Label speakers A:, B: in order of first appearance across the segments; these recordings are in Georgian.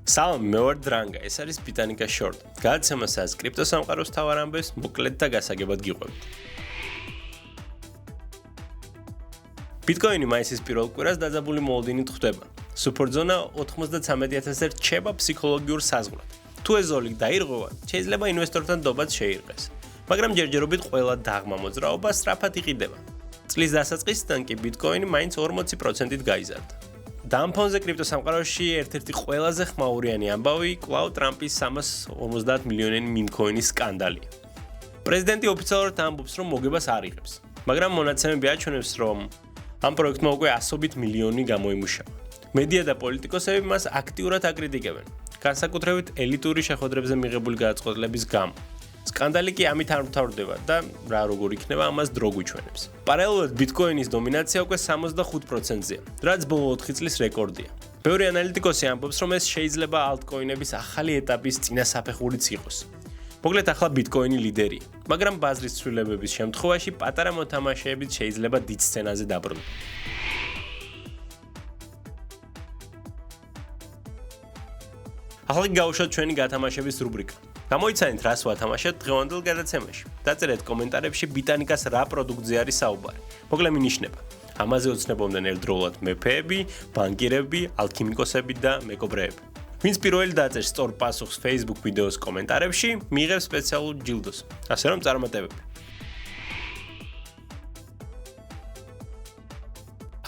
A: სალამი, მე ვარ დრანგა, ეს არის ბიტანიკა შორტ. გადაცემასაც კრიპტოსამყაროს მთავარ ამბებს მოკლედ და გასაგებად გიყვებით. ბიტკოინი მაისის პირველ კვირას დაძაბული მოლოდინით ხვდება. სუპორტ-ზონა 93,000-ზე რჩება ფსიქოლოგიურ საზღვრად. თუ ეს ზოლი დაირღვევა, შეიძლება ინვესტორთან დობაც შეირყეს. მაგრამ ჯერჯერობით ყველა დაღმა მოძრაობა სწრაფად იყიდება. წლის დასაწყისიდან კი ბიტკოინი მაინც 40%-ით გაიზარდა. ამ ფონზე კრიპტოსამყაროში ერთ-ერთი ყველაზე ხმაურიანი ამბავი კვლავ ტრამპის 350 მილიონიანი მიმქოინის სკანდალია. პრეზიდენტი ოფიციალურად ამბობს, რომ მოგებას არ იღებს, მაგრამ მონაცემები აჩვენებს, რომ ამ პროექტმა უკვე ასობით მილიონი გამოიმუშავა. მედია და პოლიტიკოსები მას აქტიურად აკრიტიკებენ, განსაკუთრებით ელიტური შეხვედრებზე მიღებული გადაწყვეტილების გამო. სკანდალი კი ამით არ მთავრდება და რა როგორ იქნება ამას დრო გვიჩვენებს. პარალელურად ბიტკოინის დომინაცია უკვე 65%-ზეა, რაც ბოლო 4 წლის რეკორდია. ბევრი ანალიტიკოსი ამბობს, რომ ეს შეიძლება ალტკოინების ახალი ეტაპის წინასაფეხურიც იყოს. მოკლედ ახლა ბიტკოინი ლიდერია, მაგრამ ბაზრის ცვლილებების შემთხვევაში პატარა მოთამაშეებიც შეიძლება დიდ სცენაზე დაბრუნდნენ. ახლა გავუშვათ ჩვენი გათამაშების რუბრიკა. გამოიცანეთ რას ვათამაშეთ დღევანდელ გადაცემაში. დაწერეთ კომენტარებში ბიტანიკას რა პროდუქტზე არის საუბარი. მოკლედ მინიშნება. ამაზე ოცნებობდნენ ერთდროულად მეფეები, ბანკირები, ალქიმიკოსები და მეკობრეები. ვინც პირველი დაწერს სწორ პასუხს Facebook ვიდეოს კომენტარებში, მიიღებს სპეციალურ ჯილდოს. ასე რომ წარმატებები.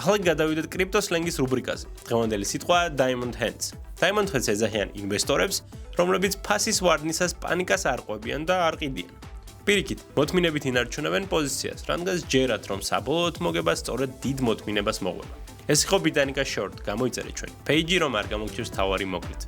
A: ახლა გადავიდეთ კრიპტოსლენგის რუბრიკაზე. დღევანდელი სიტყვა Diamond Hands. Diamond Hands ეძახიან ინვესტორებს, რომლებიც ფასის ვარდნისას პანიკას არ ყვებიან და არ ყიდიან. პირიქით, მოთმინებით ინარჩუნებენ პოზიციას, რადგან ჯერათ, რომ საბოლოოდ მოგება სწორედ დიდ მოთმინებას მოყვება. ეს იყო ბიტანიკა შორტ, გამოიწერეთ ჩვენი პეიჯი, რომ არ გამოგჩნდეს თავარი მოკლედ.